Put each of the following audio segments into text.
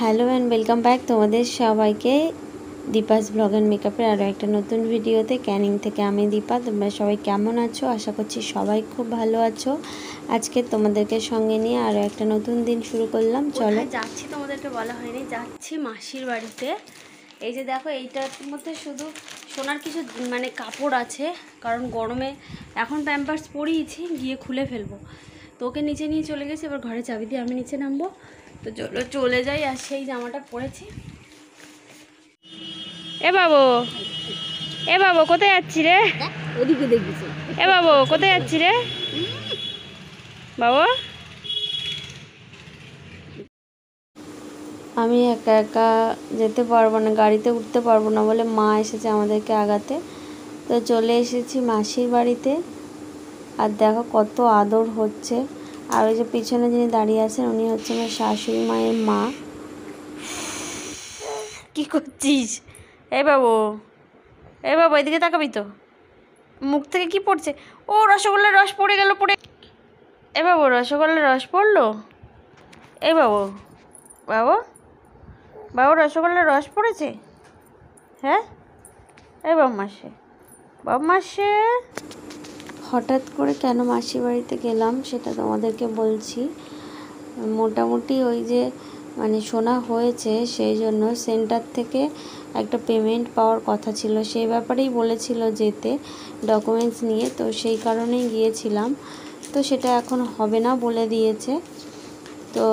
Hello and welcome back তোমাদের সবাইকে Deepa's blog and মেকআপের আরও একটা নতুন ভিডিওতে। ক্যানিং থেকে আমি দীপা। তোমরা সবাই কেমন আছো? আশা করছি সবাই খুব ভালো আছো। আজকে তোমাদেরকে সঙ্গে নিয়ে আরও একটা নতুন দিন শুরু করলাম। চলো যাচ্ছি, তোমাদেরকে বলা হয়নি, যাচ্ছি মাসির বাড়িতে। এই যে দেখো, এইটার মধ্যে শুধু সোনার কিছু মানে কাপড় আছে, কারণ গরমে এখন প্যাম্পার্স পরিয়েছি, গিয়ে খুলে ফেলবো। তো ওকে নিচে নিয়ে চলে গেছি, এবার ঘরে চাবি দিয়ে আমি নিচে নামবো। তো চলো চলে যাই। আর সেই জামাটা পরেছি। এ বাবু, এ বাবু কোথায় যাচ্ছি রে? ওদিকে দেখছি। এ বাবু কোথায় যাচ্ছি রে বাবু? আমি একা একা যেতে পারবো না, গাড়িতে উঠতে পারবো না বলে মা এসেছে আমাদেরকে আগাতে। তো চলে এসেছি মাসির বাড়িতে। আর দেখো কত আদর হচ্ছে। আর ওই যে পিছনে যিনি দাঁড়িয়ে আছেন উনি হচ্ছে আমার শাশুড়ি মায়ের মা। কি করছিস? এই বাবু, এই বাবু এদিকে তাকাবি তো। মুখ থেকে কি পড়ছে? ও রসগোল্লার রস পড়ে গেল, পড়ে। এ বাবু, রসগোল্লার রস পড়লো। এই বাবু, বাবু, বাবু রসগোল্লার রস পড়েছে। হ্যাঁ, এই বাবু মাসে, বাবু মাসে। হঠাৎ করে কেন মাসির বাড়িতে গেলাম সেটা তোমাদেরকে বলছি। মোটামুটি ওই যে মানে শোনা হয়েছে, সেই জন্য সেন্টার থেকে একটা পেমেন্ট পাওয়ার কথা ছিল, সেই ব্যাপারেই বলেছিল যেতে ডকুমেন্টস নিয়ে। তো সেই কারণেই গিয়েছিলাম। তো সেটা এখন হবে না বলে দিয়েছে। তো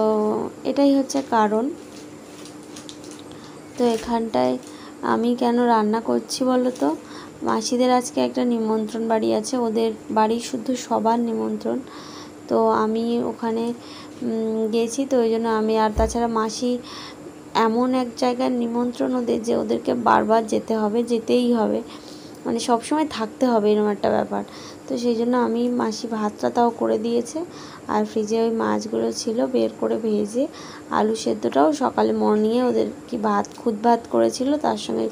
এটাই হচ্ছে কারণ। তো এখানটায় আমি কেন রান্না করছি বলো তো? মাসিদের আজকে একটা নিমন্ত্রণ বাড়ি আছে, ওদের বাড়ি শুধু সবার নিমন্ত্রণ। তো আমি ওখানে গেছি, তো ওই জন্য আমি, আর তাছাড়া মাসি এমন এক জায়গার নিমন্ত্রণ ওদের যে ওদেরকে বারবার যেতে হবে, যেতেই হবে, মানে সবসময় থাকতে হবে, এরকম একটা ব্যাপার। তো সেই জন্য আমি, মাসি ভাতটা তাও করে দিয়েছে। আর ফ্রিজে ওই মাছগুলো ছিল, বের করে ভেজে, আলু সেদ্ধটাও সকালে মর্নিংয়ে ওদের কি ভাত, খুদ ভাত করেছিল, তার সঙ্গে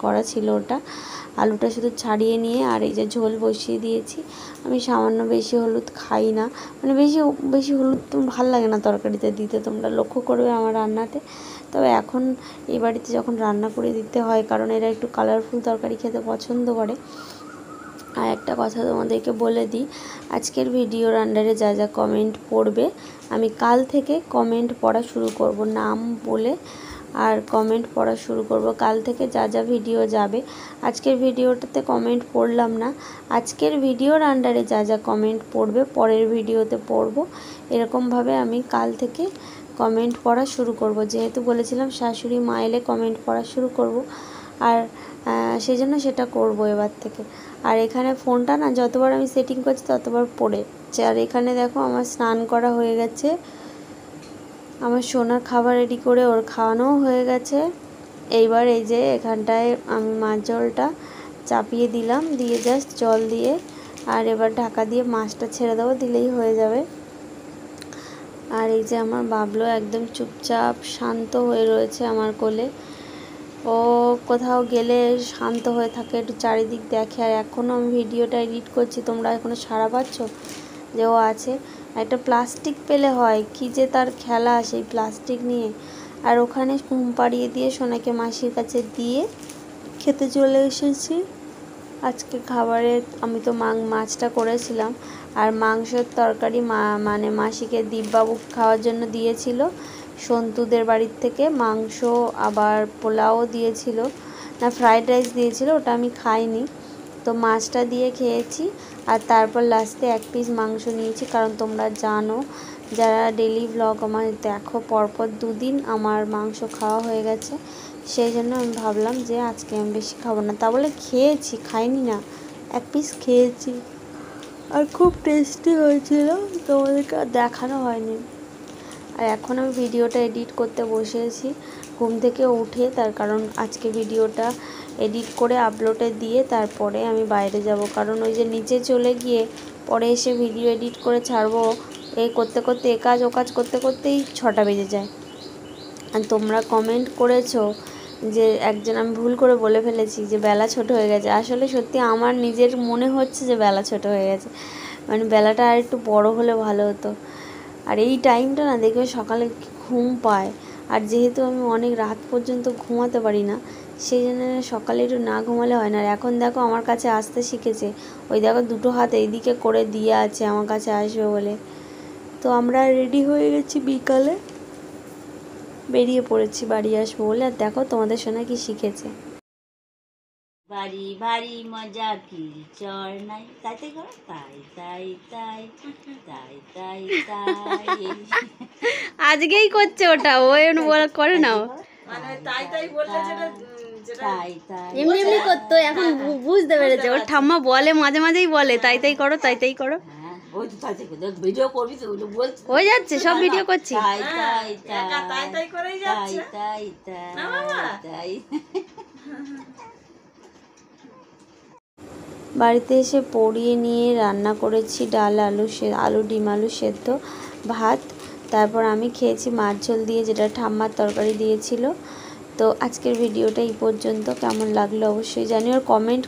করা ছিল ওটা। আলুটা শুধু ছাড়িয়ে নিয়ে আর এই যে ঝোল বসিয়ে দিয়েছি। আমি সামান্য বেশি হলুদ খাই না, মানে বেশি বেশি হলুদ তো ভালো লাগে না তরকারিতে দিতে, তোমরা লক্ষ্য করবে আমার রান্নাতে। তবে এখন এই বাড়িতে যখন রান্না করে দিতে হয়, কারণ এরা একটু কালারফুল তরকারি খেতে পছন্দ করে। আর একটা কথা তোমাদেরকে বলে দিই, আজকের ভিডিওর আন্ডারে যা যা কমেন্ট পড়বে, আমি কাল থেকে কমেন্ট পড়া শুরু করব, নাম বলে আর কমেন্ট পড়া শুরু করব। কাল থেকে যা যা ভিডিও যাবে, আজকের ভিডিওটাতে কমেন্ট পড়লাম না, আজকের ভিডিওর আন্ডারে যা যা কমেন্ট পড়বে পরের ভিডিওতে পড়ব। এরকমভাবে আমি কাল থেকে কমেন্ট পড়া শুরু করব, যেহেতু বলেছিলাম শাশুড়ি মা এলে কমেন্ট পড়া শুরু করব। আর সেই জন্য সেটা করব এবার থেকে। আর এখানে ফোনটা না যতবার আমি সেটিং করছি ততবার পড়েছে। আর এখানে দেখো আমার স্নান করা হয়ে গেছে, আমার সোনার খাবার রেডি করে ওর খাওয়ানোও হয়ে গেছে। এইবার এই যে এখানটায় আমি মাছ জলটা চাপিয়ে দিলাম, দিয়ে জাস্ট জল দিয়ে আর এবার ঢাকা দিয়ে মাছটা ছেড়ে দেবো, দিলেই হয়ে যাবে। আর এই যে আমার বাবলু একদম চুপচাপ শান্ত হয়ে রয়েছে আমার কোলে। ও কোথাও গেলে শান্ত হয়ে থাকে, একটু চারিদিক দেখে। আর এখনও আমি ভিডিওটা এডিট করছি, তোমরা এখনও সাড়া পাচ্ছ যে ও আছে। একটা প্লাস্টিক পেলে হয় কি যে তার খেলা, সেই প্লাস্টিক নিয়ে। আর ওখানে ঘুম পাড়িয়ে দিয়ে সোনাকে মাসির কাছে দিয়ে খেতে চলে এসেছি। আজকে খাবারে আমি তো মাছটা করেছিলাম, আর মাংসের তরকারি মানে মাসিকে দীপবাবু খাওয়ার জন্য দিয়েছিল সন্তুদের বাড়ির থেকে মাংস, আবার পোলাও দিয়েছিল, না ফ্রাইড রাইস দিয়েছিল, ওটা আমি খাইনি। তো মাছটা দিয়ে খেয়েছি। আর তারপর লাস্টে এক পিস মাংস নিয়েছি, কারণ তোমরা জানো যারা ডেলি ব্লগ আমার দেখো, পরপর দুদিন আমার মাংস খাওয়া হয়ে গেছে। সেই জন্য আমি ভাবলাম যে আজকে আমি বেশি খাবো না, তা বলে খেয়েছি, খাইনি না, এক পিস খেয়েছি। আর খুব টেস্টি হয়েছিল, তোমাদেরকে দেখানো হয়নি। আর এখন আমি ভিডিওটা এডিট করতে বসেছি ঘুম থেকে উঠে, তার কারণ আজকে ভিডিওটা এডিট করে আপলোডে দিয়ে তারপরে আমি বাইরে যাব, কারণ ওই যে নিচে চলে গিয়ে পরে এসে ভিডিও এডিট করে ছাড়বো, এই করতে করতে এ কাজ ও কাজ করতে করতেই 6টা বেজে যায়। আর তোমরা কমেন্ট করেছো যে একজন, আমি ভুল করে বলে ফেলেছি যে বেলা ছোট হয়ে গেছে, আসলে সত্যি আমার নিজের মনে হচ্ছে যে বেলা ছোট হয়ে গেছে, মানে বেলাটা আর একটু বড় হলে ভালো হতো। আর এই টাইমটা না দেখবে সকালে ঘুম পায়, আর যেহেতু আমি অনেক রাত পর্যন্ত ঘুমাতে পারি না, সেই জন্য সকালে একটু না ঘুমালে হয় না। আর এখন দেখো আমার কাছে আসতে শিখেছে, ওই দেখো দুটো হাত এইদিকে করে দিয়ে আছে আমার কাছে আসবে বলে। তো আমরা রেডি হয়ে গেছি, বিকালে বেরিয়ে পড়েছি বাড়ি আসবো বলে। আর দেখো তোমাদের সঙ্গে কি শিখেছে। বাড়ি বাড়ি মজা কি চর নাই, তাই তাই করো, তাই তাই তাই তাই তাই তাই। আজকেই করছে ওটা, ও করে না, মানে তাই তাই বললে তাই তাই এমনি এমনি করতো, এখন বুঝতে পেরেছে। ওর ঠাম্মা বলে, মাঝে মাঝেই বলে তাই তাই করো, তাই তাই করো। হ্যাঁ, ওই তো তাই তাই দেখ, ভিডিও করবি তো, ওই বলছি হয়ে যাচ্ছে, সব ভিডিও করছি। তাই তাই তাই তাই করেই যাচ্ছে, তাই তাই তাই। বাড়িতে এসে পড়িয়ে নিয়ে রান্না করেছি ডাল, আলু ডিম আলু সেদ্ধ, ভাত। তারপর আমি খেয়েছি মাছ ঝোল দিয়ে, যেটা ঠাম্মার তরকারি দিয়েছিল। তো আজকের ভিডিওটা এই পর্যন্ত। কেমন লাগলো অবশ্যই জানিও, আর কমেন্ট